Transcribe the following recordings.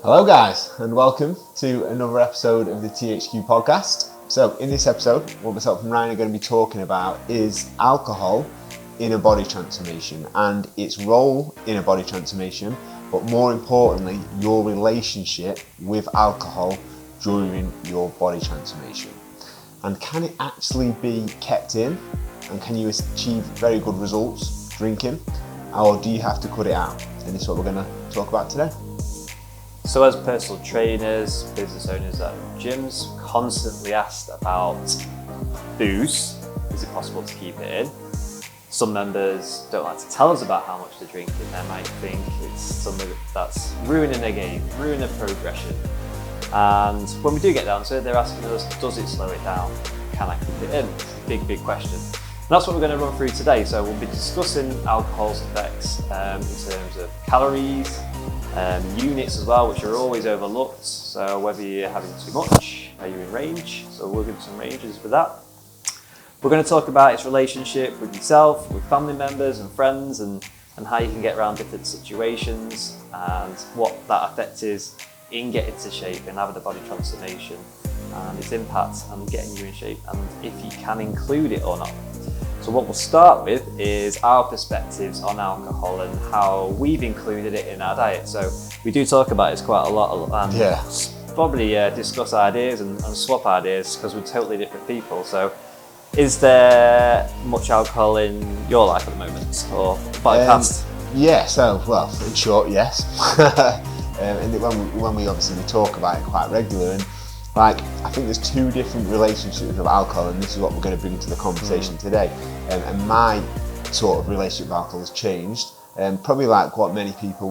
Hello guys, and welcome to another episode of the THQ podcast. So in this episode, what myself and Ryan are going to be talking about is alcohol in a body transformation and its role in a body transformation, but more importantly, your relationship with alcohol during your body transformation. And can it actually be kept in? And can you achieve very good results drinking? Or do you have to cut it out? And this is what we're going to talk about today. So as personal trainers, business owners at gyms, constantly asked about booze. Is it possible to keep it in? Some members don't like to tell us about how much they're drinking. They might think it's something that's ruining their game, ruining their progression. And when we do get down to it, they're asking us, does it slow it down? Can I keep it in? It's a big question. And that's what we're going to run through today. So we'll be discussing alcohol's effects in terms of calories, units as well, which are always overlooked. So whether you're having too much, are you in range? So we'll give some ranges with that. We're going to talk about its relationship with yourself, with family members and friends, and how you can get around different situations and what that effect is in getting to shape and having a body transformation and its impact on getting you in shape and if you can include it or not. So what we'll start with is our perspectives on alcohol and how we've included it in our diet. So we do talk about it quite a lot and probably discuss ideas and swap ideas because we're totally different people. So is there much alcohol in your life at the moment or bypassed? Yeah, so, well, in short, yes. And when we obviously talk about it quite regularly, and like I think there's two different relationships with alcohol, and this is what we're going to bring to the conversation today. And my sort of relationship with alcohol has changed, probably like what many people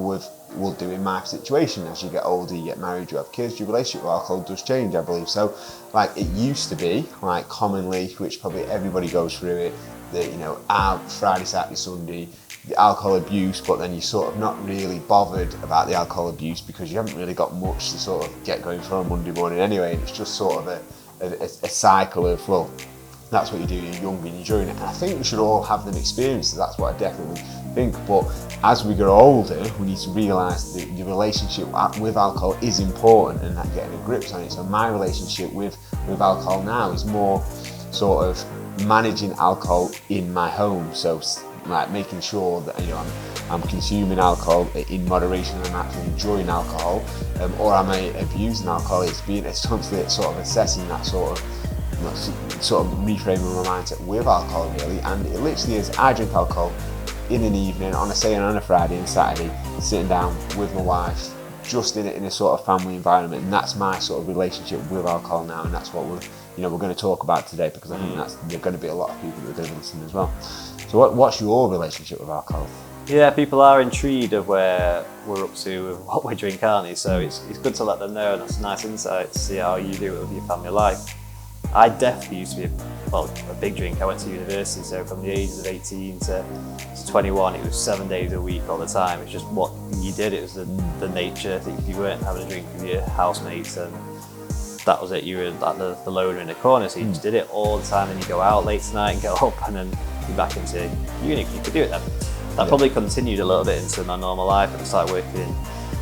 will do in my situation. As you get older, you get married, you have kids, your relationship with alcohol does change, I believe. So, like it used to be, like commonly, which probably everybody goes through it, that out Friday, Saturday, Sunday, the alcohol abuse, but then you're sort of not really bothered about the alcohol abuse because you haven't really got much to sort of get going for on Monday morning anyway, and it's just sort of a cycle of, well, that's what you do, you're young and you're enjoying it. And I think we should all have them experiences, that's what I definitely think. But as we grow older, we need to realise that the relationship with alcohol is important and that getting a grip on it. So my relationship with alcohol now is more sort of managing alcohol in my home. So like making sure that I'm consuming alcohol in moderation and I'm actually enjoying alcohol, or am I abusing alcohol? It's constantly sort of assessing that sort of reframing my mindset with alcohol really. And it literally is, I drink alcohol in an evening, on a Friday and Saturday, sitting down with my wife, just in a sort of family environment, and that's my sort of relationship with alcohol now, and that's what we're going to talk about today, because I think there's going to be a lot of people that are going to listen as well. So what's your relationship with alcohol? Yeah, people are intrigued of where we're up to with what we drink, aren't they? So it's good to let them know, and that's a nice insight to see how you do it with your family life. I definitely used to be a big drinker. I went to university, so from the ages of 18 to 21, it was 7 days a week all the time. It's just what you did. It was the nature that if you weren't having a drink with your housemates, and that was it, you were like the loner in the corner, so you just did it all the time, and you go out late tonight and get up and then be back into uni. You could do it then. That probably continued a little bit into my normal life, and I started working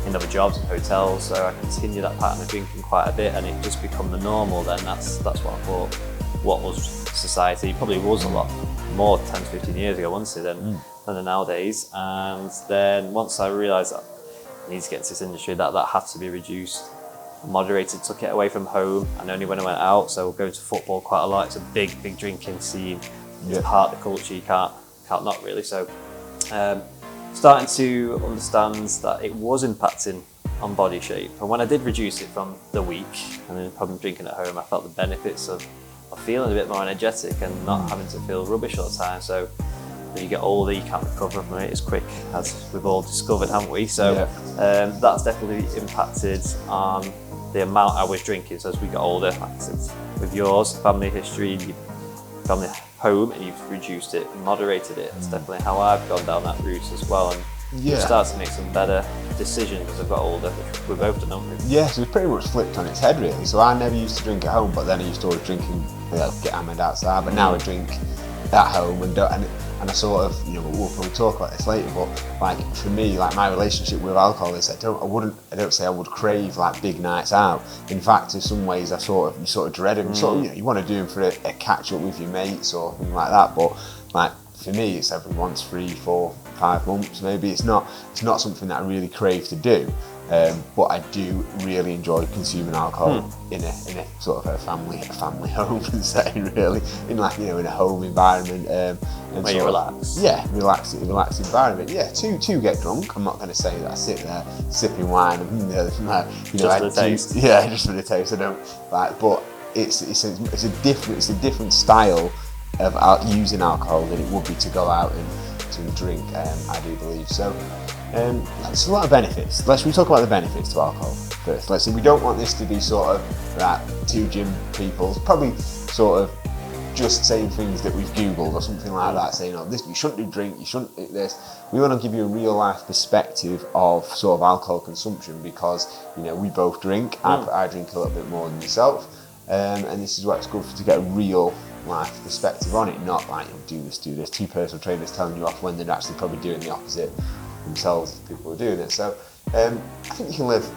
in other jobs and hotels, so I continued that pattern of drinking quite a bit, and it just become the normal then. That's what I thought what was society. Probably was a lot more 10 to 15 years ago, wasn't it, than nowadays. And then once I realised that I need to get into this industry, that had to be reduced, moderated, took it away from home, and only when I went out. So going to football quite a lot, it's a big drinking scene. It's part of the culture, you can't not really. So starting to understand that it was impacting on body shape. And when I did reduce it from the week and then probably drinking at home, I felt the benefits of feeling a bit more energetic and not having to feel rubbish all the time. So when you get older, you can't recover from it as quick, as we've all discovered, haven't we? So that's definitely impacted on the amount I was drinking. So as we got older, like I said, with yours, family history, family home, and you've reduced it, moderated it. It's definitely how I've gone down that route as well. And we've started to make some better decisions as I've got older, which we've both done, haven't we? Yeah, so it's pretty much flipped on its head really. So I never used to drink at home, but then I used to always drink and get hammered outside. But now I drink, at home and don't, and I sort of, we'll probably talk about this later, but like for me, like my relationship with alcohol is I don't say I would crave like big nights out. In fact, in some ways you sort of dread them. You want to do them for a catch up with your mates or something like that, but like for me it's every once 3, 4, 5 months maybe. It's not something that I really crave to do. But I do really enjoy consuming alcohol in a sort of a family home setting, really, in in a home environment. And where you relax. Yeah, relaxed environment. Yeah, to get drunk. I'm not going to say that I sit there sipping wine and just for the taste. Yeah, just for the taste. I don't like, but it's a different style of using alcohol than it would be to go out and to drink. I do believe so. There's a lot of benefits. We talk about the benefits to alcohol first. Let's say we don't want this to be sort of two gym people probably sort of just saying things that we've googled or something like that, saying, "Oh, this you shouldn't do drink, you shouldn't do this." We want to give you a real life perspective of sort of alcohol consumption because we both drink. I drink a little bit more than yourself, and this is why it's good to get a real life perspective on it, not like do this, two personal trainers telling you off when they're actually probably doing the opposite themselves. People are doing it. So I think you can live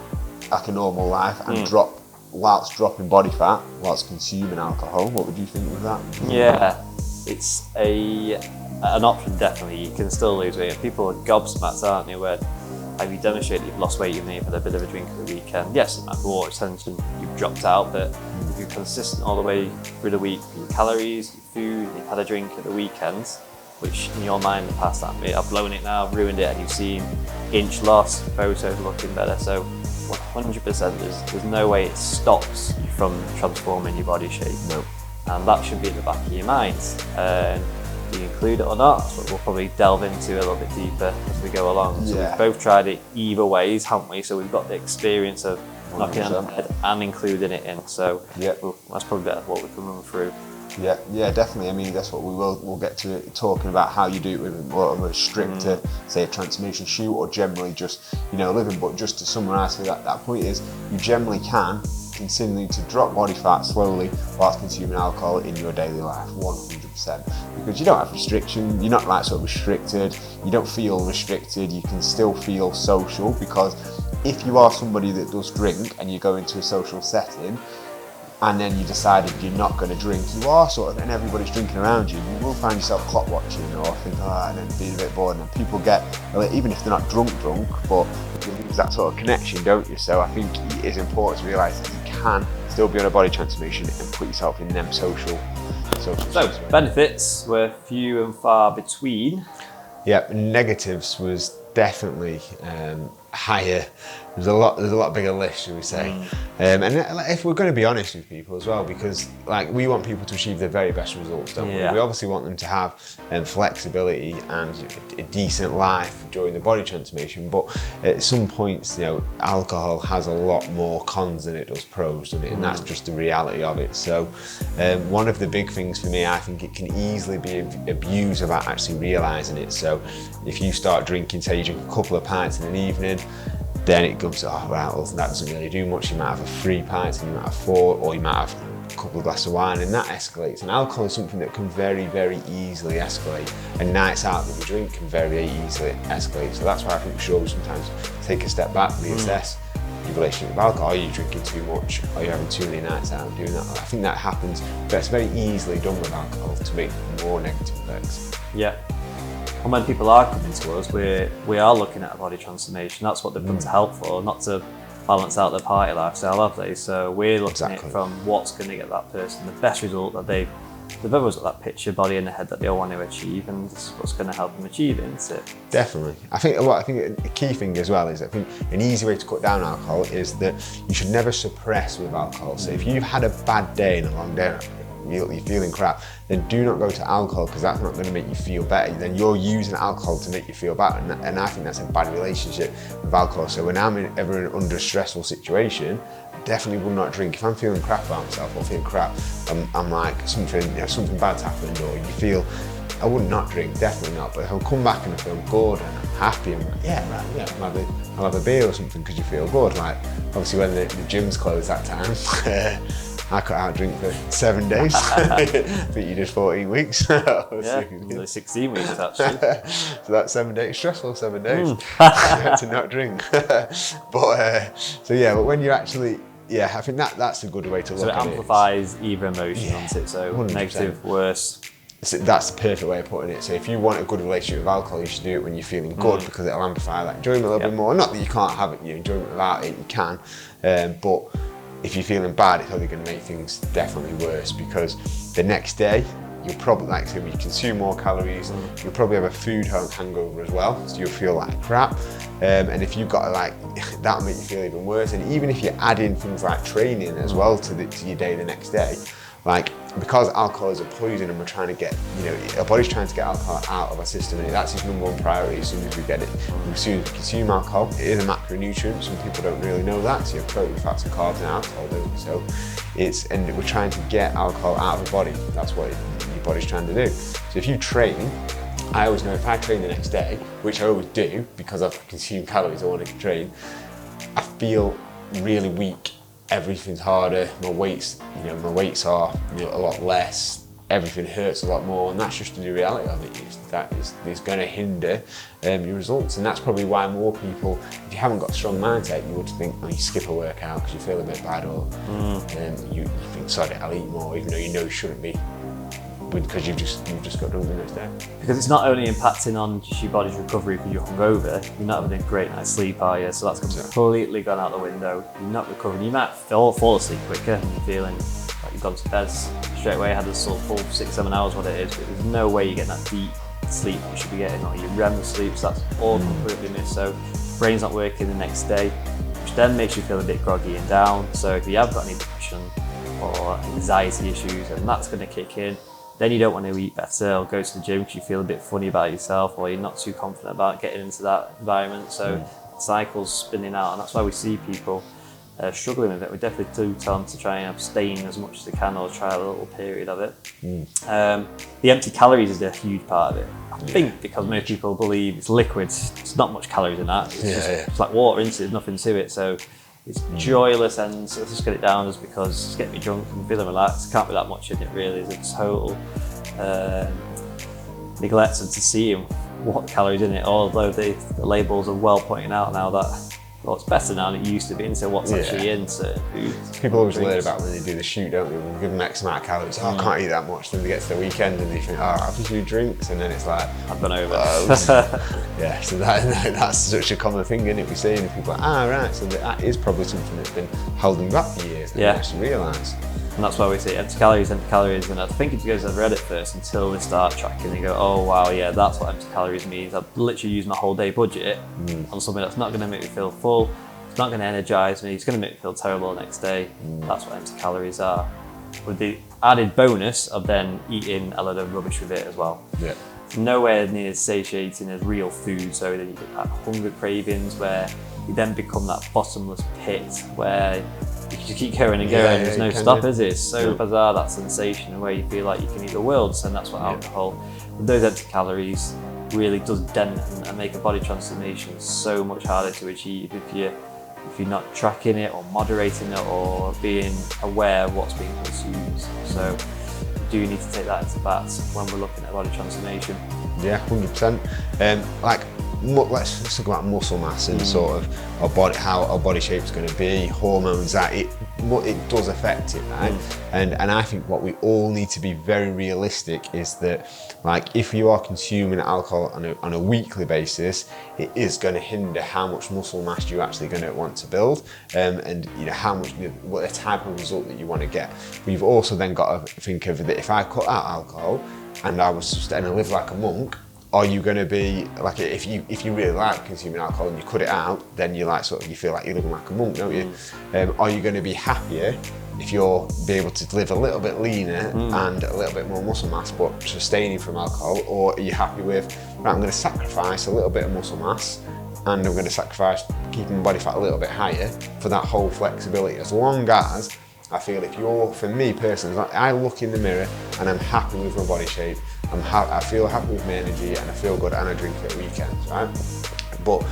like a normal life and drop whilst dropping body fat whilst consuming alcohol. What would you think of that? Yeah, it's an option, definitely. You can still lose weight. People are gobsmacked, aren't they, when have you demonstrated you've lost weight even though you've had a bit of a drink at the weekend? Yes, it might be water retention, you've dropped out, but if you're consistent all the way through the week, your calories, your food, you've had a drink at the weekend, which in your mind in the past, I've blown it now, ruined it, and you've seen inch loss, photos looking better. So 100%, there's no way it stops you from transforming your body shape. No. And that should be at the back of your mind. Do you include it or not? That's what we'll probably delve into a little bit deeper as we go along. So we've both tried it either ways, haven't we? So we've got the experience of knocking it on the head and including it in. So that's probably better what we can run through. Yeah, definitely. I mean, that's what we'll get to it, talking about how you do it with more of a stricter, say, a transformation shoot, or generally just living. But just to summarise for that point is you generally can continue to drop body fat slowly whilst consuming alcohol in your daily life, 100%, because you don't have restriction. You're not like sort of restricted. You don't feel restricted. You can still feel social, because if you are somebody that does drink and you go into a social setting and then you decided you're not going to drink, you are sort of, and everybody's drinking around you, you will find yourself clock watching or think, and then being a bit bored, and people get, even if they're not drunk, but you lose that sort of connection, don't you? So I think it is important to realise that you can still be on a body transformation and put yourself in them social So benefits were few and far between. Yeah, negatives was definitely higher. There's a lot bigger list, shall we say. And if we're going to be honest with people as well, because we want people to achieve their very best results, don't we? We obviously want them to have flexibility and a decent life during the body transformation, but at some points, alcohol has a lot more cons than it does pros, doesn't it? And that's just the reality of it. So one of the big things for me, I think it can easily be abused without actually realising it. So if you start drinking, say you drink a couple of pints in an evening, then it comes, that doesn't really do much. You might have 3 pints and you might have 4, or you might have a couple of glasses of wine, and that escalates. And alcohol is something that can very, very easily escalate. And nights out that we drink can very easily escalate. So that's why I think we should sometimes take a step back, reassess your relationship with alcohol. Are you drinking too much? Are you having too many nights out doing that? I think that happens, but it's very easily done with alcohol to make more negative effects. Yeah. And when people are coming to us, we are looking at a body transformation. That's what they've come to help for, not to balance out their party lifestyle, have they? So we're looking at it from what's going to get that person the best result that they've always got that picture body in their head that they all want to achieve, and this is what's going to help them achieve it, isn't it? Definitely. I think a key thing as well is, I think an easy way to cut down alcohol is that you should never suppress with alcohol. So if you've had a bad day and a long day, you're feeling crap, then do not go to alcohol, because that's not going to make you feel better. Then you're using alcohol to make you feel better, and I think that's a bad relationship with alcohol. So when I'm ever under a stressful situation, I definitely will not drink. If I'm feeling crap about myself or feeling crap, I'm like something bad's happened, or you feel, I would not drink, definitely not. But if I come back and I feel good and I'm happy, I'm like, I'll have a beer or something, because you feel good. Like obviously when the gym's closed that time. I cut out drink for 7 days. I think you did 14 weeks. Yeah, only 16 weeks actually. So that's 7 days, stressful 7 days to not drink. But so yeah, but when you actually, yeah, I think that's a good way to look at it. So it amplifies either emotion, Yeah, doesn't it? So 100%. negative, worse. So that's the perfect way of putting it. So if you want a good relationship with alcohol, you should do it when you're feeling good, because it'll amplify that enjoyment a little bit more. Not that you can't have it, your enjoyment without it, you can. But if you're feeling bad, it's only going to make things definitely worse, because the next day, you'll probably, like, so you consume more calories, you'll probably have a food hangover as well, so you'll feel like crap. And if you've got to, like, that'll make you feel even worse. And even if you add in things like training as well to your day the next day, like, because alcohol is a poison and we're trying to get, our body's trying to get alcohol out of our system, and that's its number one priority as soon as we get it. As soon as we consume alcohol, it is a macronutrient. Some people don't really know that. So you have protein, fats and carbs and alcohol, don't you? So and we're trying to get alcohol out of the body. That's what your body's trying to do. So if you train, I always know if I train the next day, which I always do because I've consumed calories, I want to train, I feel really weak. Everything's harder, my weights are a lot less, everything hurts a lot more, and that's just the reality of it. It's going to hinder your results, and that's probably why more people, if you haven't got a strong mindset, you would think, you skip a workout because you feel a bit bad, or you think, sorry, I'll eat more, even though you know you shouldn't be, because you've just got drunk the next day. Because it's not only impacting on just your body's recovery because you're hungover, you're not having a great night's sleep, are you? So that's completely gone out the window. You're not recovering. You might fall asleep quicker and you're feeling like you've gone to bed straight away, had a sort of full 6-7 hours, what it is, but there's no way you're getting that deep sleep you should be getting, or your REM sleep, so that's all completely missed. So brain's not working the next day, which then makes you feel a bit groggy and down. So if you have got any depression or anxiety issues, and that's going to kick in, then you don't want to eat better or go to the gym because you feel a bit funny about yourself, or you're not too confident about getting into that environment. So cycles spinning out, and that's why we see people struggling with it. We definitely do tell them to try and abstain as much as they can, or try a little period of it. The empty calories is a huge part of it. I think because most people believe it's liquids, there's not much calories in that. It's like water, there's nothing to it. So it's joyless, and so let's just get it down just because it's getting me drunk and feeling relaxed. Can't be that much in it really. It's a total neglect to see what calories in it, although the labels are well pointing out now that, well, it's better now than it used to be into what's actually in certain foods. People always learn about when they do the shoot, don't they? We'll give them X amount of calories. I can't eat that much. Then they get to the weekend and they think, I'll have a few drinks, and then it's like, I've gone over. Yeah, so that's such a common thing, isn't it? We see, and people are like, right, so that is probably something that's been holding back for years. And actually realise. And that's why we say empty calories, and I think it's because I've read it first until they start tracking, they go, oh wow, yeah, that's what empty calories means. I've literally used my whole day budget on something that's not going to make me feel full, it's not going to energise me, it's going to make me feel terrible the next day. That's what empty calories are. With the added bonus of then eating a lot of rubbish with it as well. Nowhere near as satiating as real food, so then you get that hunger cravings where you then become that bottomless pit where you just keep going and going, there's no stop, is it? It's so bizarre, that sensation where you feel like you can eat the world, and that's what alcohol, with those empty calories, really does dent and make a body transformation so much harder to achieve if you're not tracking it or moderating it or being aware of what's being consumed. So you do need to take that into bat when we're looking at body transformation. Yeah, 100%. Let's talk about muscle mass and sort of our body, how our body shape's going to be, hormones, that it does affect it, right? And I think what we all need to be very realistic is that, like, if you are consuming alcohol on a weekly basis, it is going to hinder how much muscle mass you're actually going to want to build, and how much, what the type of result that you want to get. We've also then got to think of that if I cut out alcohol and I live like a monk, are you going to be like, if you really like consuming alcohol and you cut it out, then you feel like you're living like a monk, don't you? Are you going to be happier if you're be able to live a little bit leaner and a little bit more muscle mass, but sustaining from alcohol? Or are you happy with, right, I'm going to sacrifice a little bit of muscle mass and I'm going to sacrifice keeping my body fat a little bit higher for that whole flexibility? As long as I feel, for me personally, I look in the mirror and I'm happy with my body shape, I feel happy with my energy and I feel good, and I drink at weekends, right? But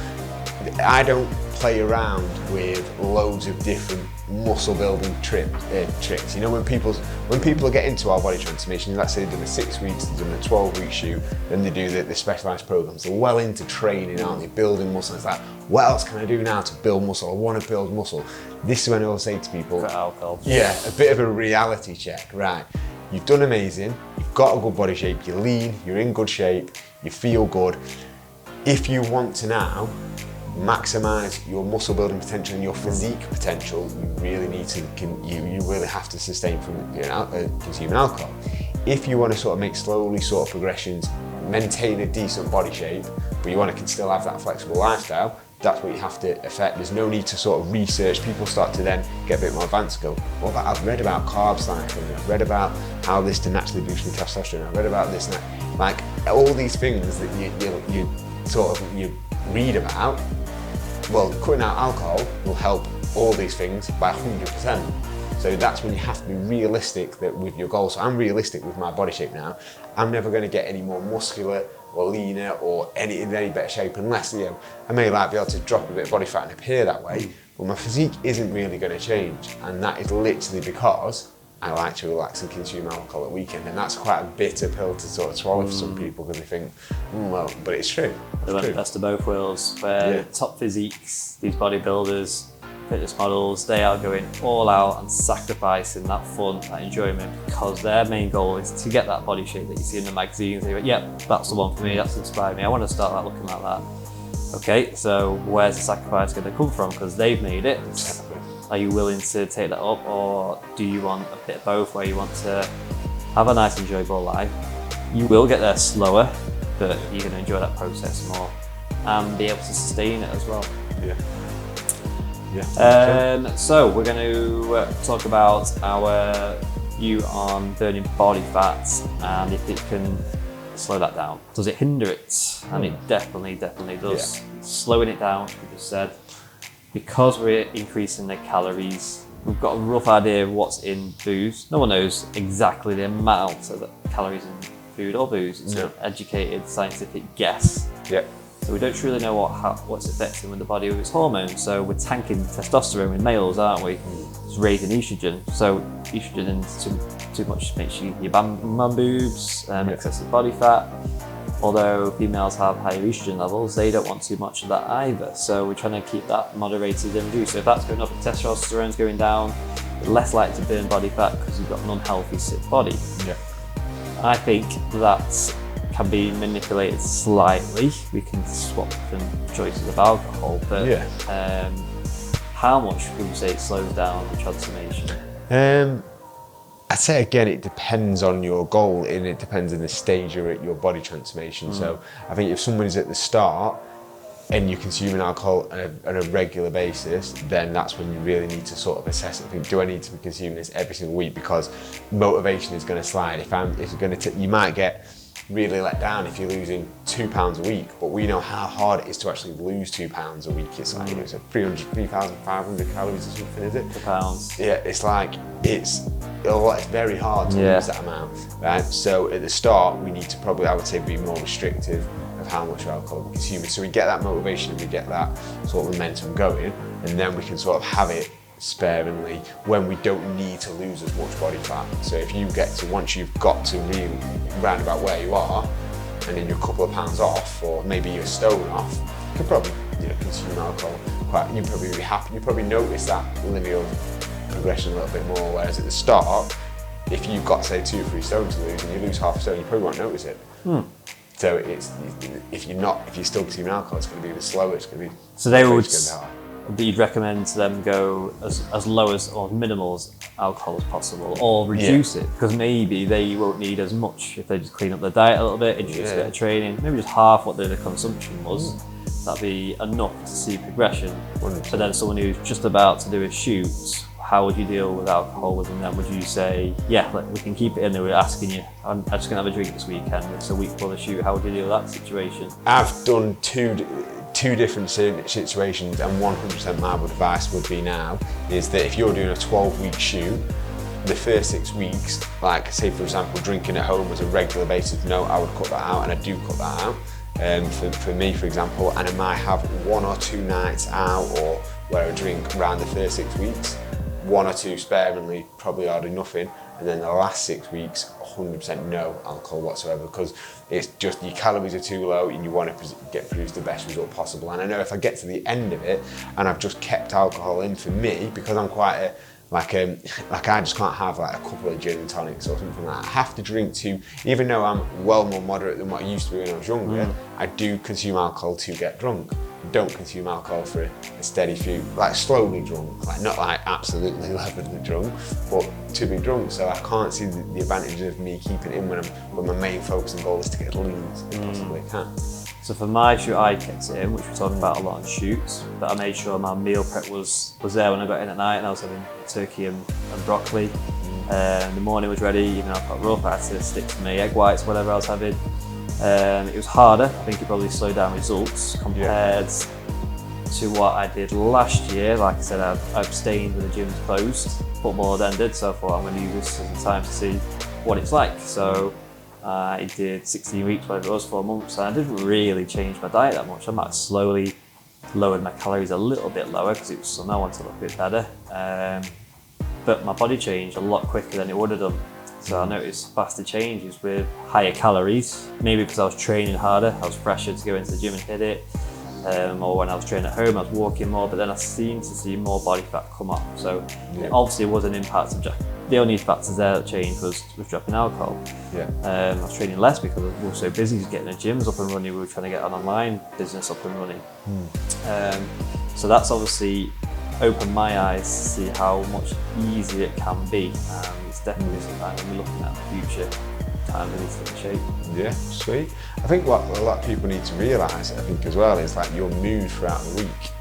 I don't play around with loads of different muscle building tricks. You know, when people get into our body transformation, let's say they've done a 6 weeks, they've done a 12-week shoot, then they do the specialised programs. They're well into training, aren't they? Building muscle. It's like, what else can I do now to build muscle? I want to build muscle. This is when I will say to people, alcohol. Yeah, a bit of a reality check, right? You've done amazing, you've got a good body shape, you're lean, you're in good shape, you feel good. If you want to now maximise your muscle building potential and your physique potential, you really need to, you really have to sustain from consuming alcohol. If you want to sort of make slowly sort of progressions, maintain a decent body shape, but you want to still have that flexible lifestyle, that's what you have to affect. There's no need to sort of research. People start to then get a bit more advanced and go, well, I've read about carb cycling, I've read about how this to naturally boost your testosterone, I've read about this and that. Like all these things that you read about, well, cutting out alcohol will help all these things by 100%. So that's when you have to be realistic that with your goals. So I'm realistic with my body shape now. I'm never going to get any more muscular or leaner or in any better shape unless, you know, I may like be able to drop a bit of body fat and appear that way, but my physique isn't really going to change. And that is literally because I like to relax and consume alcohol at weekend, and that's quite a bitter pill to sort of swallow for some people because they think, well, but it's true. They want the best of both worlds, where top physiques, these bodybuilders, fitness models, they are going all out and sacrificing that fun, that enjoyment, because their main goal is to get that body shape that you see in the magazines. They go, yep, that's the one for me, that's inspired me, I want to start that looking like that. Okay, so where's the sacrifice going to come from? Because they've made it. Are you willing to take that up, or do you want a bit of both, where you want to have a nice, enjoyable life? You will get there slower, but you're going to enjoy that process more and be able to sustain it as well. So we're going to talk about our view on burning body fats and if it can slow that down. Does it hinder it? And it definitely does. Slowing it down, which we just said. Because we're increasing the calories, we've got a rough idea of what's in booze. No one knows exactly the amount of the calories in food or booze. It's an educated, scientific guess. So we don't truly know what's affecting with the body with its hormones. So we're tanking testosterone in males, aren't we? It's raising estrogen. So estrogen in too much makes you your bum boobs, excessive body fat. Although females have higher estrogen levels, they don't want too much of that either. So we're trying to keep that moderated and reduced. So if that's going up and testosterone's going down, you're less likely to burn body fat because you've got an unhealthy, sick body. I think that can be manipulated slightly. We can swap different choices of alcohol, but how much would you say it slows down the transformation? I'd say again, it depends on your goal and it depends on the stage you're at your body transformation. So I think if someone's at the start and you're consuming alcohol on a regular basis, then that's when you really need to sort of assess it. Think, do I need to be consuming this every single week? Because motivation is going to slide. You might get really let down if you're losing 2 pounds a week, but we know how hard it is to actually lose 2 pounds a week. It's like, it's 3,500 calories or something, is it? 2 pounds. Yeah, it's like, it's very hard to lose that amount, right? So at the start, we need to probably, I would say, be more restrictive of how much alcohol we're consuming. So we get that motivation and we get that sort of momentum going, and then we can sort of have it sparingly when we don't need to lose as much body fat. So if you get to, once you've got to really round about where you are, and then you're a couple of pounds off, or maybe you're a stone off, you could probably consume alcohol quite, you'd probably be happy, you'd probably notice that linear progression a little bit more, whereas at the start, if you've got say 2 or 3 stone to lose and you lose half a stone, you probably won't notice it. So it's, if you're still consuming alcohol, it's going to be a bit slower, it's going to be, so they would, but you'd recommend to them go as low as or minimal as alcohol as possible, or reduce it, because maybe they won't need as much if they just clean up their diet a little bit, introduce a bit of training, maybe just half what their consumption was. That'd be enough to see progression. 100%. So then someone who's just about to do a shoot, how would you deal with alcohol with them then? Would you say, yeah, like, we can keep it in there, we're asking you, I'm just going to have a drink this weekend, it's a week before the shoot, how would you deal with that situation? I've done two different situations, and 100% my advice would be now, is that if you're doing a 12-week shoot, the first 6 weeks, like say for example, drinking at home was a regular basis, no, I would cut that out, and I do cut that out. for me, for example, and I might have 1 or 2 nights out or where I drink around the first 6 weeks, 1 or 2 sparingly, probably hardly nothing, and then the last 6 weeks, 100% no alcohol whatsoever, because it's just your calories are too low and you want to produce the best result possible. And I know if I get to the end of it and I've just kept alcohol in, for me, because I'm quite a like I just can't have like a couple of gin and tonics or something like that. I have to drink to, even though I'm well more moderate than what I used to be when I was younger, I do consume alcohol to get drunk. I don't consume alcohol for a steady few, like slowly drunk, like not like absolutely levelly drunk, but to be drunk. So I can't see the advantage of me keeping it in when my main focus and goal is to get as lean as I possibly can. So for my shoot, I kept it in, which we're talking about a lot on shoots, but I made sure my meal prep was there when I got in at night, and I was having turkey and broccoli. The morning was ready, even though I felt rough, I had to stick to my egg whites, whatever I was having. It was harder. I think it probably slowed down results compared to what I did last year. Like I said, I abstained when the gyms closed, football had ended, so I thought I'm going to use this as a time to see what it's like. So I did 16 weeks, whatever it was, 4 months, and I didn't really change my diet that much. I might have slowly lowered my calories a little bit lower because it was something I wanted to look a bit better. But my body changed a lot quicker than it would have done. So I noticed faster changes with higher calories, maybe because I was training harder, I was fresher to go into the gym and hit it. Or when I was training at home, I was walking more, but then I seemed to see more body fat come up. So it obviously was an impact of the only factors there that changed was dropping alcohol. I was training less because we were so busy getting the gyms up and running. We were trying to get an online business up and running. So that's obviously opened my eyes to see how much easier it can be. It's definitely something when we're looking at the future, time we need to get in shape. Yeah, sweet. I think what a lot of people need to realise, I think as well, is like your mood throughout the week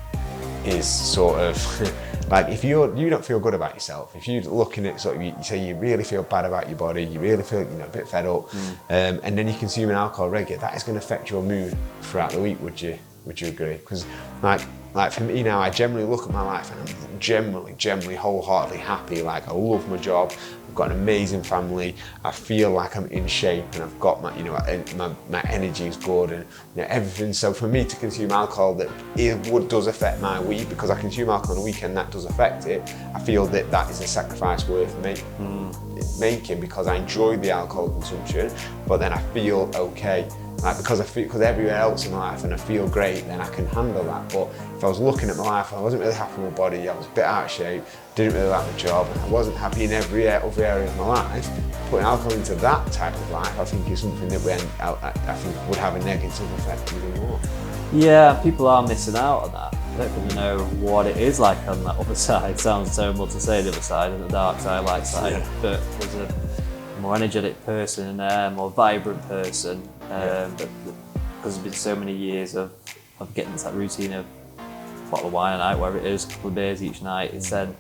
is sort of like if you don't feel good about yourself, if you're looking at sort of, you say you really feel bad about your body, you really feel a bit fed up, and then you're consuming alcohol regularly, that is going to affect your mood throughout the week. Would you agree? Because like for me now, I generally look at my life and I'm generally wholeheartedly happy. Like I love my job, I've got an amazing family, I feel like I'm in shape, and I've got my my energy is good, and everything. So for me to consume alcohol, does affect my week, because I consume alcohol on the weekend, that does affect it. I feel that is a sacrifice worth making, because I enjoy the alcohol consumption, but then I feel okay. Like because everywhere else in my life and I feel great, then I can handle that. But if I was looking at my life, I wasn't really happy with my body, I was a bit out of shape, didn't really like my job, and I wasn't happy in every other area of my life, putting alcohol into that type of life, I think is something that I think would have a negative effect even more. Yeah, people are missing out on that. I don't really know what it is like on that other side. It sounds terrible to say the other side, and the dark side, light side, but there's a more energetic person in there, more vibrant person. But because there's been so many years of getting into that routine of a bottle of wine a night, whatever it is, a couple of beers each night, it's then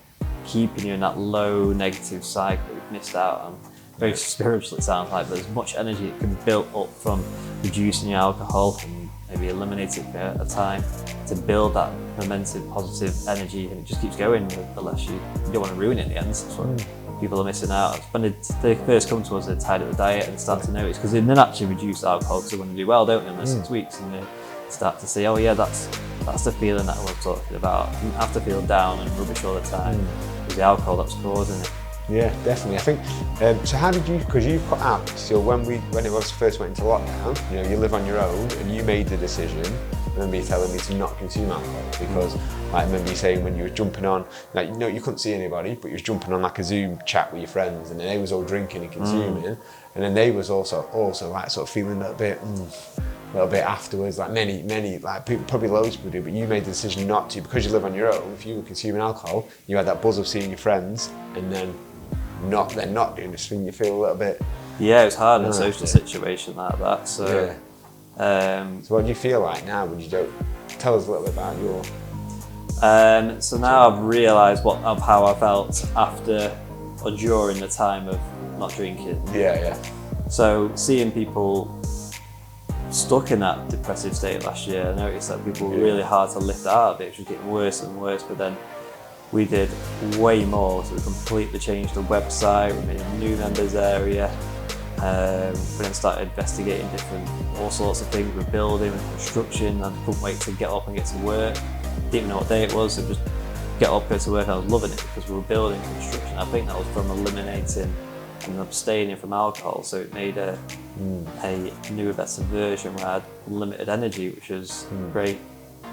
keeping you in that low negative cycle you've missed out on. Very spiritual it sounds like, but there's much energy that can build up from reducing your alcohol and maybe eliminate it for a time to build that momentum, positive energy, and it just keeps going unless you don't want to ruin it in the end. That's what people are missing out. When they first come to us, they're tired of the diet and start to notice, because they then actually reduce alcohol because they want to do well, don't they, in the 6 weeks, and they start to say, oh yeah, that's the feeling that I was talking about. You don't have to feel down and rubbish all the time. It was the alcohol that was causing it. Yeah, definitely. I think, so how did you, because you've got out, so when it was first went into lockdown, you live on your own and you made the decision, I remember you telling me to not consume alcohol, because I remember you saying when you were jumping on, like, you couldn't see anybody, but you was jumping on like a Zoom chat with your friends, and then they was all drinking and consuming, and then they was also like sort of feeling a little bit afterwards, like many like people, probably loads of people do, but you made the decision not to, because you live on your own. If you were consuming alcohol, you had that buzz of seeing your friends, and then not doing this thing, you feel a little bit. Yeah, it was hard in a social situation like that. So, so what do you feel like now when you don't? Tell us a little bit about your. So now I've realised how I felt after or during the time of not drinking. Yeah. So seeing people stuck in that depressive state last year, I noticed that people were really hard to lift out of it, which was getting worse and worse, but then we did way more, so we completely changed the website, we made a new members area, We then started investigating all sorts of things with building, with construction, and I couldn't wait to get up and get to work. Didn't even know what day it was, it just get up, go to work, and I was loving it because we were building construction. I think that was from eliminating and abstaining from alcohol, so it made a newer, better version where I had limited energy, which was a great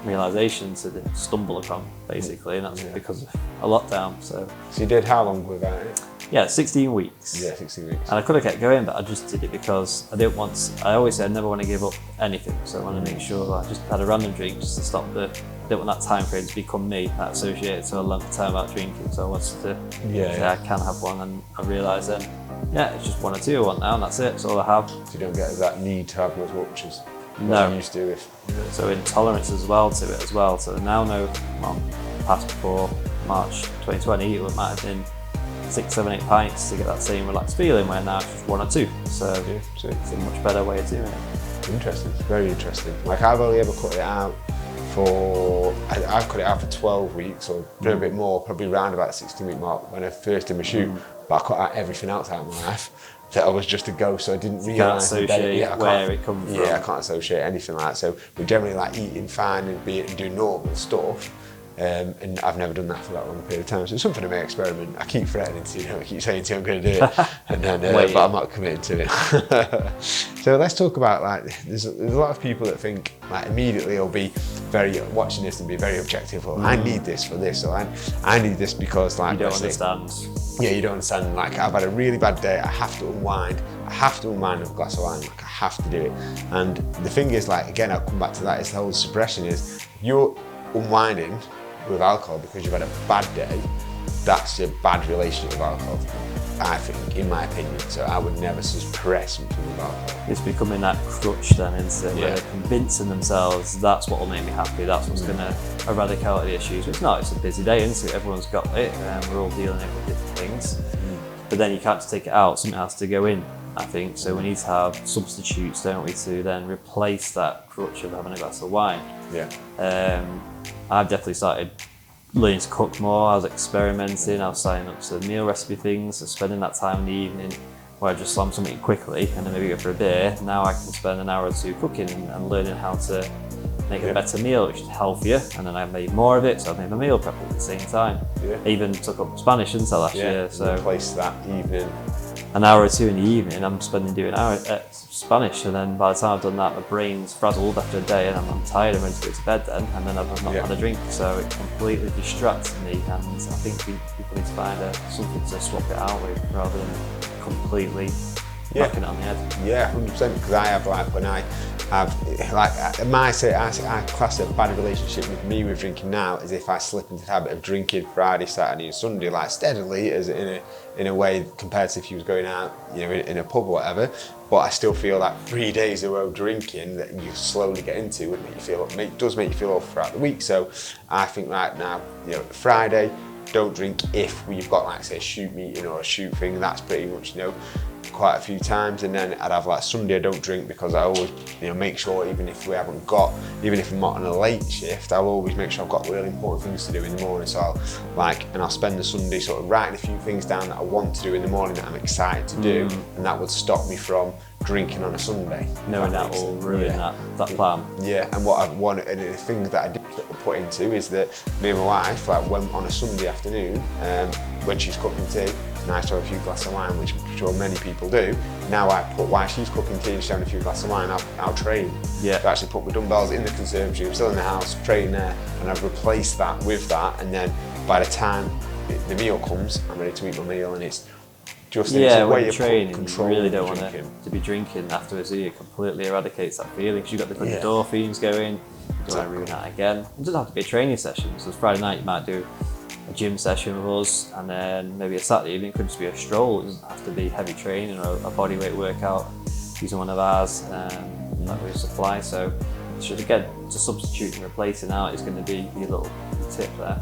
realisation to stumble upon, basically, and that's because of a lockdown. So you did how long without it? Yeah, 16 weeks. Yeah, 16 weeks. And I could have kept going, but I just did it because I always say I never want to give up anything, so I want to make sure I just had a random drink just to stop I didn't want that time frame to become me, that associated to a long time about drinking, so I wanted to say I can have one, and I realised then, it's just one or two I want now, and that's it, that's all I have. So you don't get that need to have as much as no. you used to with. So intolerance as well to it as well, so now know, past before March 2020, it might have been 6, 7, 8 pints to get that same relaxed feeling, where now it's just 1 or 2. So it's a much better way of doing it. Interesting, very interesting. Like I've only ever cut it out I've cut it out for 12 weeks or a bit more, probably around about the 16-week mark when I first did my shoot. But I cut out everything else out of my life. That I was just a ghost, so I didn't realise where it comes from. Yeah, I can't associate anything like that. So we're generally like eating fine and do normal stuff. And I've never done that for that long period of time, so it's something I may experiment. I keep threatening to, I keep saying to you I'm going to do it, and then, but I'm not committed to it. So let's talk about, like, there's a lot of people that think, like, immediately will be watching this and be very objective, or I need this for this, or I need this because, like, you don't understand. Yeah, you don't understand. Like, I've had a really bad day, I have to unwind. I have to unwind with a glass of wine, like I have to do it. And the thing is, like, again, I'll come back to that, is the whole suppression is, you're unwinding with alcohol because you've had a bad day, that's a bad relationship with alcohol, I think, in my opinion. So I would never suppress something with alcohol. It's becoming that crutch then, isn't it? Where they're convincing themselves that's what will make me happy, that's what's going to eradicate all the issues. It's not, it's a busy day, isn't it? Everyone's got it, and we're all dealing with different things. But then you can't just take it out, something has to go in, I think. So we need to have substitutes, don't we, to then replace that crutch of having a glass of wine. Yeah. I've definitely started learning to cook more. I was experimenting, I was signing up to meal recipe things, so spending that time in the evening where I just slam something quickly and then maybe go for a beer. Now I can spend an hour or two cooking and learning how to make a better meal, which is healthier, and then I made more of it, so I made my meal prep at the same time. I even took up Spanish until last year, so replace that evening. An hour or two in the evening I'm spending doing Spanish, and then by the time I've done that, my brain's frazzled after a day and I'm tired and ready to go to bed then, and then I've not had a drink, so it completely distracts me, and I think people need to find something to swap it out with rather than completely knocking it on the head. Yeah, 100%, because I have, like, when I have, like, I class a bad relationship with me with drinking now as if I slip into the habit of drinking Friday, Saturday and Sunday, like, steadily, as in a way compared to if you was going out, you know, in a pub or whatever. But I still feel that 3 days in a row drinking that you slowly get into would does make you feel off throughout the week. So I think right now, you know, Friday, don't drink if we've got, like, say, a shoot meeting or a shoot thing. That's pretty much, you know, quite a few times. And then I'd have, like, Sunday I don't drink because I always, you know, make sure even if I'm not on a late shift, I'll always make sure I've got really important things to do in the morning. So I'll spend the Sunday sort of writing a few things down that I want to do in the morning that I'm excited to do, and that would stop me from drinking on a Sunday. Knowing that will ruin that plan. Yeah, and what I want, and the things that I did put into is that me and my wife, like, when on a Sunday afternoon, when she's cooking tea, nice to have a few glasses of wine, which I'm sure many people do. Now while she's cooking tea and she's having a few glasses of wine, I'll train. Yeah. I actually put my dumbbells in the conservatory, I'm still in the house, train there, and I've replaced that with that, and then by the time the meal comes, I'm ready to eat my meal, and it's just when you're training, you really don't want to be drinking afterwards. It completely eradicates that feeling because you've got the good endorphins going. You don't want to ruin that again. It doesn't have to be a training session. So Friday night you might do a gym session with us, and then maybe a Saturday evening it could just be a stroll. It doesn't have to be heavy training or a bodyweight workout using one of ours that we supply. So again, to substitute and replacing out is going to be your little tip there.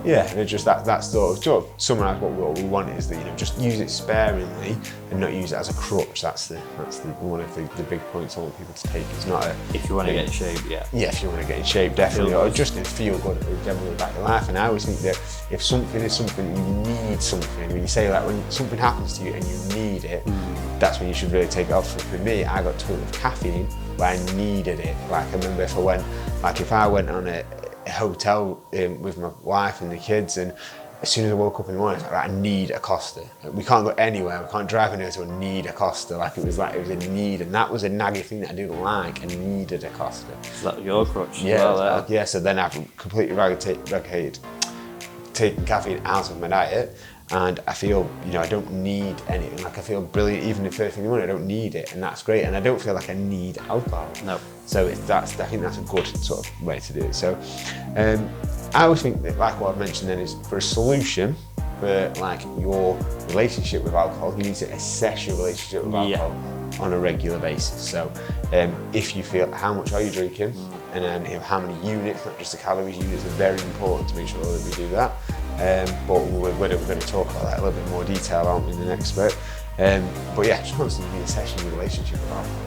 Yeah, and it's just that sort of summarise what we want is that, you know, just use it sparingly and not use it as a crutch. That's one of the big points I want people to take. It's not a, if you want to get in shape, yeah. Yeah, if you want to get in shape, definitely, or just to feel good generally about your life. And I always think that if something is something, you need something. When you say that, when something happens to you and you need it, that's when you should really take it off. For me, I got to it with caffeine where I needed it. Like I remember if I went on a hotel with my wife and the kids, and as soon as I woke up in the morning, I was like, I need a Costa. We can't go anywhere, we can't drive anywhere, so I need a Costa. Like it was a need, and that was a naggy thing that I didn't like. I needed a Costa. Is that your crutch? Yeah, yeah. So then I've completely eradicated taking caffeine out of my diet, and I feel, you know, I don't need anything. Like I feel brilliant even the first thing in the morning. I don't need it, and that's great. And I don't feel like I need alcohol. No. So I think that's a good sort of way to do it. So I always think that, like what I've mentioned then, is for a solution for like your relationship with alcohol, you need to assess your relationship with alcohol on a regular basis. So if you feel, how much are you drinking, and then, you know, how many units, not just the calories, units are very important to make sure that we do that. But we're going to talk about that in a little bit more detail, aren't we, in the next bit. But yeah, just constantly assessing your relationship with alcohol.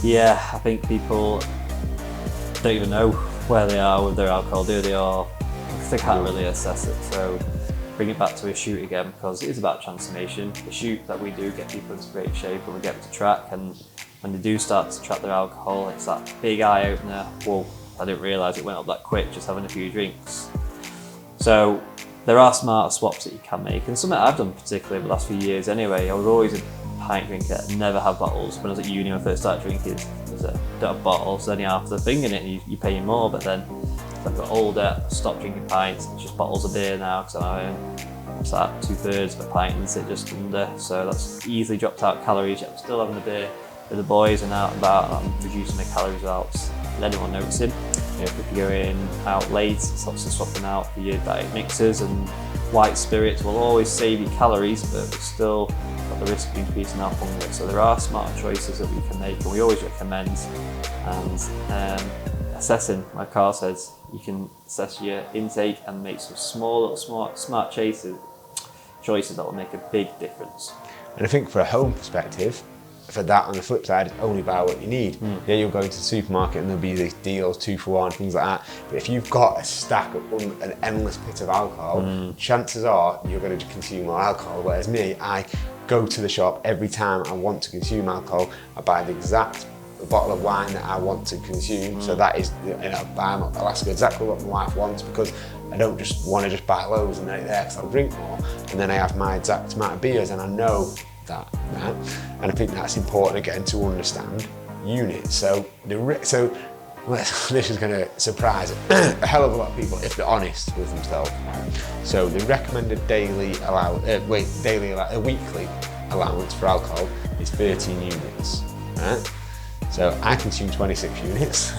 Yeah, I think people don't even know where they are with their alcohol, do they? Or because they can't really assess it. So bring it back to a shoot again, because it is about transformation. The shoot that we do get people into great shape and we get them to track, and when they do start to track their alcohol, it's that big eye opener. Whoa, I didn't realise it went up that quick just having a few drinks. So there are smarter swaps that you can make, and something I've done particularly over the last few years anyway. I was always a pint drinker, never had bottles. When I was at uni, when I first started drinking, don't have bottles, then you have the thing in it and you pay more. But then as I got older, I stopped drinking pints, it's just bottles of beer now, because I'm it's like 2/3 of a pint and sit just under. So that's easily dropped out calories, yet I'm still having a beer with the boys and out and about, and I'm reducing my calories without anyone noticing. If you're going out late, it's obviously swapping out for your diet mixers, and white spirits will always save you calories, but it's still got the risk of increasing our hunger. So there are smarter choices that we can make, and we always recommend assessing. Like Carl says, you can assess your intake and make some small smart choices that will make a big difference. And I think for a home perspective, for that, on the flip side, only buy what you need. Yeah, you'll go into the supermarket and there'll be these deals, 2 for 1, things like that. But if you've got a stack of an endless pit of alcohol, chances are you're going to consume more alcohol. Whereas me, I go to the shop every time I want to consume alcohol. I buy the exact bottle of wine that I want to consume. So that is, you know, I'll ask exactly what my wife wants, because I don't just want to just buy loads and they're there because I'll drink more. And then I have my exact amount of beers, and I know that, right? And I think that's important again to understand units. So this is going to surprise a hell of a lot of people if they're honest with themselves. Right? So the recommended weekly allowance for alcohol is 13 units. Right? So I consume 26 units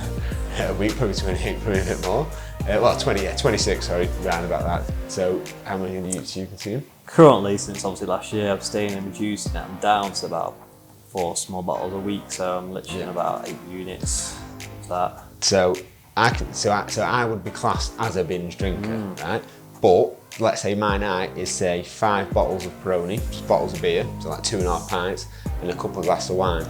a week, probably 28, probably a bit more. 26, sorry, round about that. So how many units do you consume? Currently, since obviously last year, I'm staying and reducing it. I'm down to about 4 small bottles a week, so I'm literally in about 8 units of that. So I would be classed as a binge drinker, right? But let's say my night is, say, 5 bottles of Peroni, just bottles of beer, so like 2.5 pints, and a couple of glasses of wine,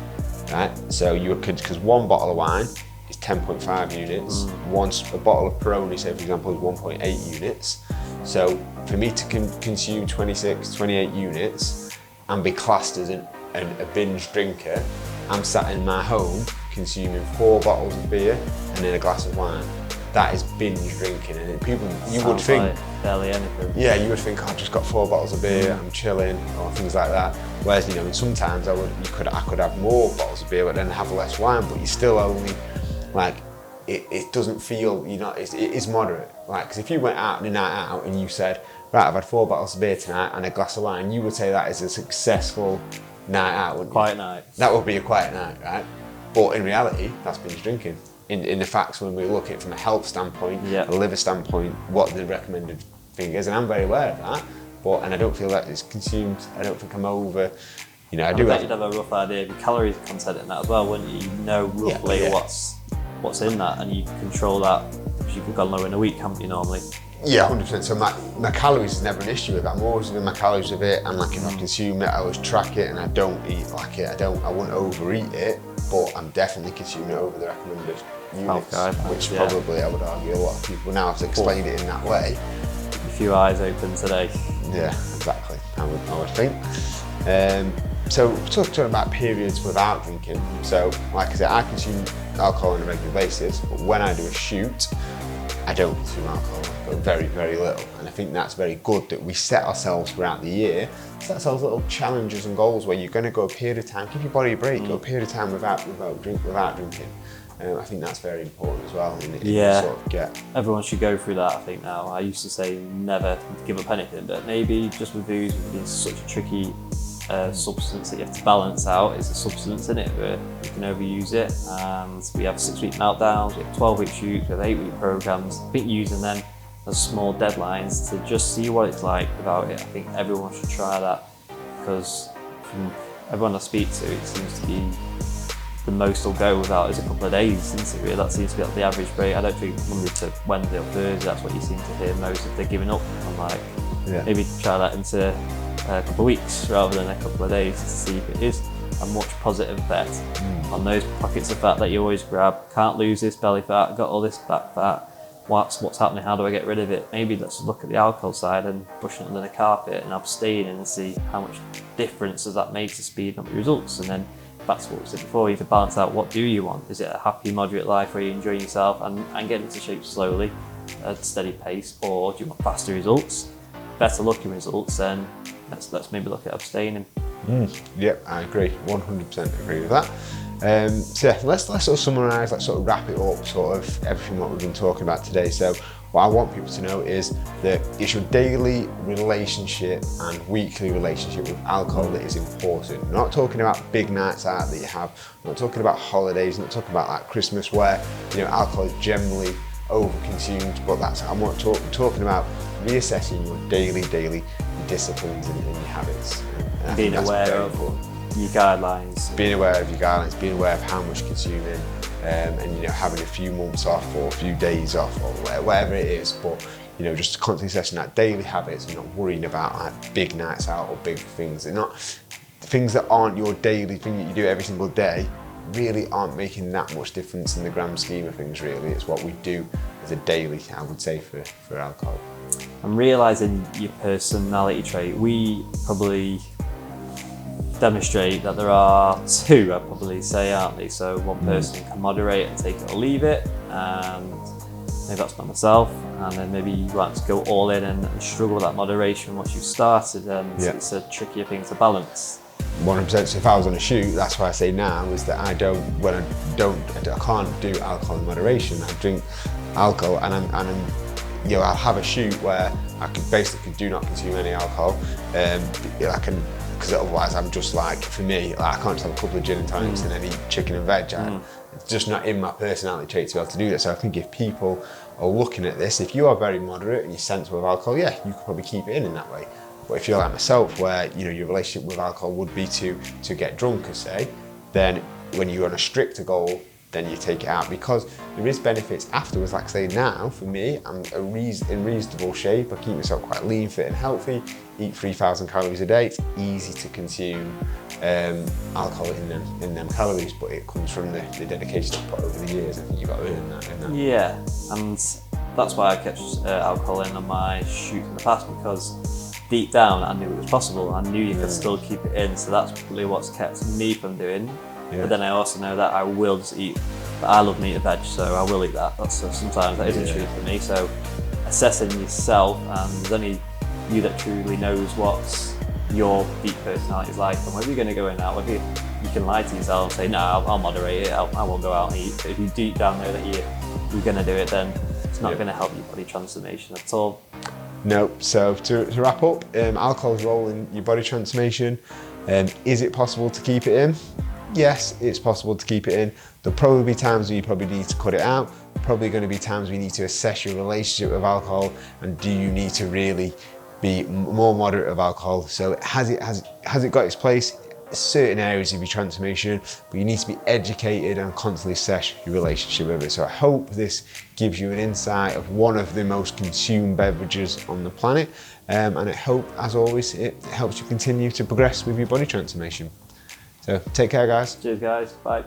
right? So you could, because 1 bottle of wine is 10.5 units, a bottle of Peroni, say for example, is 1.8 units. So for me to consume 26, 28 units and be classed as a binge drinker, I'm sat in my home consuming 4 bottles of beer and then a glass of wine. That is binge drinking, and you would think, like barely anything. Yeah, you would think, I've just got 4 bottles of beer, I'm chilling, or things like that. Whereas, you know, sometimes I could have more bottles of beer, but then have less wine, but you still only, like, it doesn't feel, you know, it is moderate. Like, because if you went out on a night out and you said, right, I've had 4 bottles of beer tonight and a glass of wine, you would say that is a successful night out, wouldn't you? Quiet night. That would be a quiet night, right? But in reality, that's binge drinking. In the facts, when we look at it from a health standpoint, a liver standpoint, what the recommended thing is, and I'm very aware of that, and I don't feel that it's consumed, I don't think I'm over, you know, I bet you'd have a rough idea of your calorie content in that as well, wouldn't you? You know roughly what's in that, and you control that, because you've gone low in a week, haven't you, normally? Yeah, 100%. So my calories is never an issue with it. I'm always within my calories with it, and like if I consume it, I always track it, and I don't eat like it. I wouldn't overeat it, but I'm definitely consuming it over the recommended units, which probably I would argue a lot of people now have explained it in that way. Keep a few eyes open today. Yeah, exactly. I would think. So talking about periods without drinking. So like I said, I consume alcohol on a regular basis, but when I do a shoot, I don't consume alcohol, but very, very little. And I think that's very good that we set ourselves throughout the year, set ourselves little challenges and goals where you're going to go a period of time, give your body a break, go a period of time without drinking. I think that's very important as well. Everyone should go through that, I think, now. I used to say never give up anything, but maybe just with booze, it's such a tricky substance that you have to balance out. It's a substance in it where you can overuse it, and we have 6-week meltdowns, we have 12-week shoots, we have 8-week programs. I think using them as small deadlines to just see what it's like without it. I think everyone should try that, because from everyone I speak to, it seems to be the most will go without is a couple of days, isn't it really? That seems to be like the average break. I don't think Monday to Wednesday or Thursday, that's what you seem to hear most if they're giving up. I'm like, maybe try that into a couple of weeks rather than a couple of days to see if it is a much positive effect on those pockets of fat that you always grab. Can't lose this belly fat, got all this back fat. What's happening? How do I get rid of it? Maybe let's look at the alcohol side and push it under the carpet and abstain and see how much difference does that make to speeding up the results. And then back to what we said before, you have to balance out what do you want. Is it a happy, moderate life where you enjoy yourself and get into shape slowly at a steady pace, or do you want faster results, better looking results? Then let's maybe look at abstaining. Yep, I agree, 100% agree with that. So yeah, let's sort of summarise, let's sort of wrap it up, sort of everything what we've been talking about today. So what I want people to know is that it's your daily relationship and weekly relationship with alcohol that is important. We're not talking about big nights out that you have, we're not talking about holidays, we're not talking about like Christmas where, you know, alcohol is generally overconsumed, but I'm talking about reassessing your daily disciplines and your habits. And being aware of your guidelines. Being aware of your guidelines, being aware of how much consuming, and you know, having a few months off or a few days off or whatever it is, but you know, just constantly assessing that daily habits and not worrying about like big nights out or big things. They're not things that aren't your daily thing that you do every single day, really aren't making that much difference in the grand scheme of things. Really, it's what we do as a daily, I would say, for alcohol. And realising your personality trait, we probably demonstrate that there are two, I'd probably say, aren't they? So one person can moderate and take it or leave it, and maybe that's by myself, and then maybe you want to go all in and struggle with that moderation once you've started, and it's a trickier thing to balance. 100%. So if I was on a shoot, that's why I say now is that I can't do alcohol in moderation. I drink alcohol and I'm you know, I'll have a shoot where I could basically do not consume any alcohol, because otherwise I'm just like, for me, like, I can't just have a couple of gin and tonics and then eat chicken and veg. It's just not in my personality trait to be able to do that. So I think if people are looking at this, if you are very moderate and you're sensible with alcohol, yeah, you could probably keep it in that way. But if you're like myself, where you know your relationship with alcohol would be to get drunk, as say, then when you're on a stricter goal, then you take it out, because there is benefits afterwards. Like I say, now for me, I'm in reasonable shape. I keep myself quite lean, fit and healthy, eat 3,000 calories a day. It's easy to consume alcohol in them calories, but it comes from the dedication I've put over the years. I think you've got to earn that. Yeah, and that's why I kept alcohol in on my shoot in the past, because deep down I knew it was possible. I knew you could still keep it in, so that's probably what's kept me from doing. But then I also know that I will just eat, but I love meat and veg, so I will eat that. Sometimes that is a treat for me. So assessing yourself, and there's only you that truly knows what your deep personality is like, and whether you're going to go in and out, whether you can lie to yourself and say, no, I'll moderate it, I won't go out and eat. But if you deep down know that you're going to do it, then it's not going to help your body transformation at all. No, so to wrap up, alcohol's role in your body transformation, is it possible to keep it in? Yes, it's possible to keep it in. There'll probably be times where you probably need to cut it out. Probably going to be times where you need to assess your relationship with alcohol, and do you need to really be more moderate of alcohol. So has it got its place? certain areas of your transformation, but you need to be educated and constantly assess your relationship with it. So I hope this gives you an insight of one of the most consumed beverages on the planet, and I hope, as always, it helps you continue to progress with your body transformation. So take care, guys. Cheers, guys. Bye.